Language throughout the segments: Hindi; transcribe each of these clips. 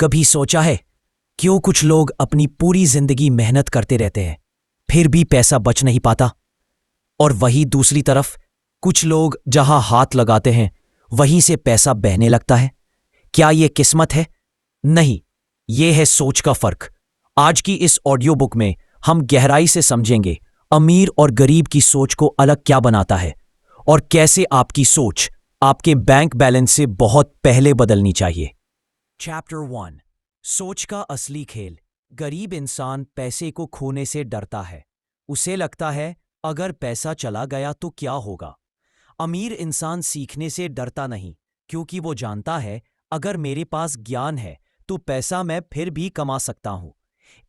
कभी सोचा है क्यों कुछ लोग अपनी पूरी जिंदगी मेहनत करते रहते हैं फिर भी पैसा बच नहीं पाता, और वहीं दूसरी तरफ कुछ लोग जहां हाथ लगाते हैं वहीं से पैसा बहने लगता है? क्या ये किस्मत है? नहीं, ये है सोच का फर्क। आज की इस ऑडियो बुक में हम गहराई से समझेंगे अमीर और गरीब की सोच को अलग क्या बनाता है और कैसे आपकी सोच आपके बैंक बैलेंस से बहुत पहले बदलनी चाहिए। चैप्टर 1, सोच का असली खेल। गरीब इंसान पैसे को खोने से डरता है। उसे लगता है अगर पैसा चला गया तो क्या होगा। अमीर इंसान सीखने से डरता नहीं, क्योंकि वो जानता है अगर मेरे पास ज्ञान है तो पैसा मैं फिर भी कमा सकता हूं।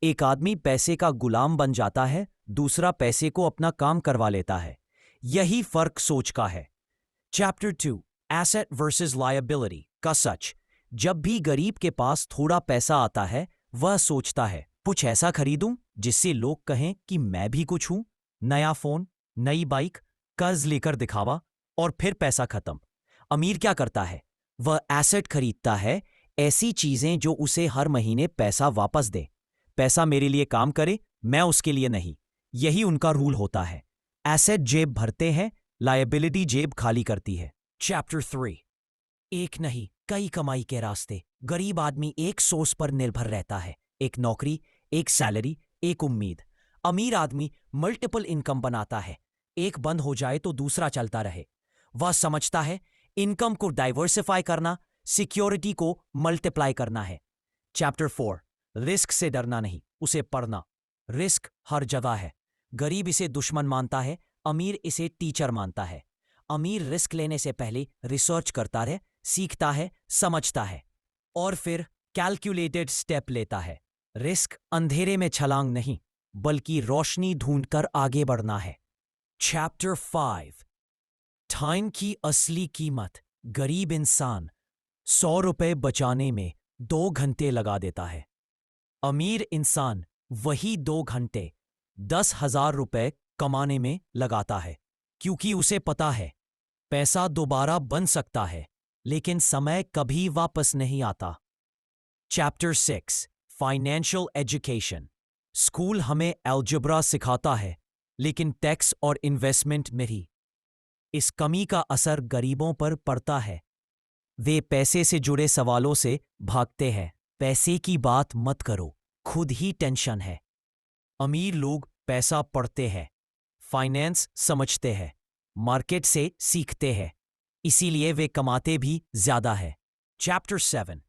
एक आदमी पैसे का गुलाम बन जाता है, दूसरा पैसे को अपना काम करवा लेता है। यही फर्क सोच का है। चैप्टर 2, एसेट वर्सेस लायबिलिटी का सच। जब भी गरीब के पास थोड़ा पैसा आता है वह सोचता है कुछ ऐसा खरीदूं जिससे लोग कहें कि मैं भी कुछ हूं। नया फोन, नई बाइक, कर्ज लेकर दिखावा, और फिर पैसा खत्म। अमीर क्या करता है? वह एसेट खरीदता है, ऐसी चीजें जो उसे हर महीने पैसा वापस दे। पैसा मेरे लिए काम करे, मैं उसके लिए नहीं। यही उनका रूल होता है। एसेट जेब भरते हैं, लायबिलिटी जेब खाली करती है। चैप्टर 3, एक नहीं कई कमाई के रास्ते। गरीब आदमी एक सोर्स पर निर्भर रहता है, एक नौकरी, एक सैलरी, एक उम्मीद। अमीर आदमी मल्टीपल इनकम बनाता है, एक बंद हो जाए तो दूसरा चलता रहे। वह समझता है इनकम को डाइवर्सिफाई करना सिक्योरिटी को मल्टीप्लाई करना है। चैप्टर 4, रिस्क से डरना नहीं, उसे पढ़ना। रिस्क हर जगह है। गरीब इसे दुश्मन मानता है, अमीर इसे टीचर मानता है। अमीर रिस्क लेने से पहले रिसर्च करता है, सीखता है, समझता है, और फिर कैलकुलेटेड स्टेप लेता है। रिस्क अंधेरे में छलांग नहीं, बल्कि रोशनी ढूंढकर आगे बढ़ना है। चैप्टर 5, टाइम की असली कीमत। गरीब इंसान 100 रुपए बचाने में 2 घंटे लगा देता है। अमीर इंसान वही 2 घंटे 10,000 रुपए कमाने में लगाता है, क्योंकि उसे पता है पैसा दोबारा बन सकता है, लेकिन समय कभी वापस नहीं आता। Chapter 6, financial education. स्कूल हमें अलजेब्रा सिखाता है, लेकिन टैक्स और इन्वेस्टमेंट में ही। इस कमी का असर गरीबों पर पड़ता है। वे पैसे से जुड़े सवालों से भागते हैं। पैसे की बात मत करो, खुद ही टेंशन है। अमीर लोग पैसा पढ़ते हैं, फाइनेंस समझते हैं, मार्केट से सीखते हैं, इसीलिए वे कमाते भी ज्यादा है। चैप्टर 7,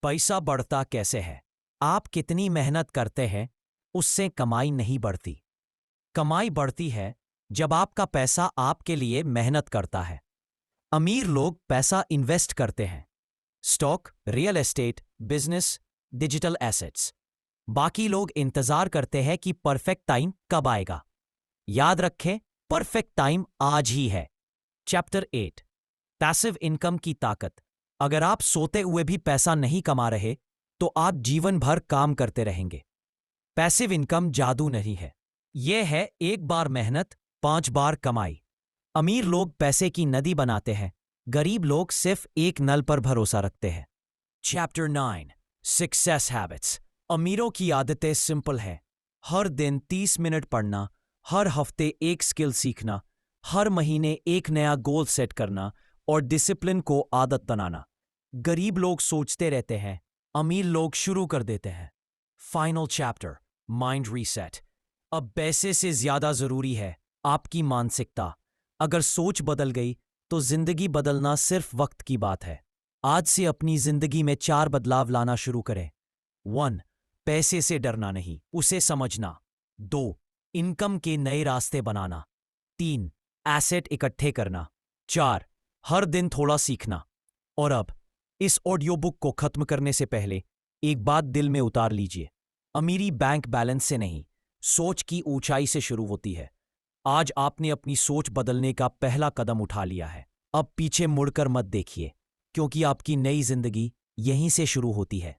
पैसा बढ़ता कैसे है। आप कितनी मेहनत करते हैं उससे कमाई नहीं बढ़ती। कमाई बढ़ती है जब आपका पैसा आपके लिए मेहनत करता है। अमीर लोग पैसा इन्वेस्ट करते हैं, stock, real estate, business, digital assets. बाकी लोग इंतजार करते हैं कि परफेक्ट टाइम कब आएगा। याद रखें, परफेक्ट टाइम आज ही है। चैप्टर 8, पैसिव इनकम की ताकत। अगर आप सोते हुए भी पैसा नहीं कमा रहे तो आप जीवन भर काम करते रहेंगे। पैसिव इनकम जादू नहीं है, यह है एक बार मेहनत 5 बार कमाई। अमीर लोग पैसे की नदी बनाते हैं, गरीब लोग सिर्फ एक नल पर भरोसा रखते हैं। Chapter 9, success habits. अमीरों की आदतें सिंपल हैं। हर दिन 30 मिनट पढ़ना, हर हफ्ते एक स्किल सीखना, हर महीने एक नया गोल सेट करना और डिसिप्लिन को आदत बनाना। गरीब लोग सोचते रहते हैं, अमीर लोग शुरू कर देते हैं। Final chapter, mind reset. अब पैसे से ज्यादा जरूरी है आपकी मानसिकता। अगर सोच बदल गई तो जिंदगी बदलना सिर्फ वक्त की बात है। आज से अपनी जिंदगी में 4 बदलाव लाना शुरू करें। 1, पैसे से डरना नहीं, उसे समझना। 2, इनकम के नए रास्ते बनाना। 3, एसेट इकट्ठे करना। 4, हर दिन थोड़ा सीखना। और अब इस ऑडियो बुक को खत्म करने से पहले एक बात दिल में उतार लीजिए। अमीरी बैंक बैलेंस से नहीं, सोच की ऊंचाई से शुरू होती है। आज आपने अपनी सोच बदलने का पहला कदम उठा लिया है। अब पीछे मुड़कर मत देखिए, क्योंकि आपकी नई जिंदगी यहीं से शुरू होती है।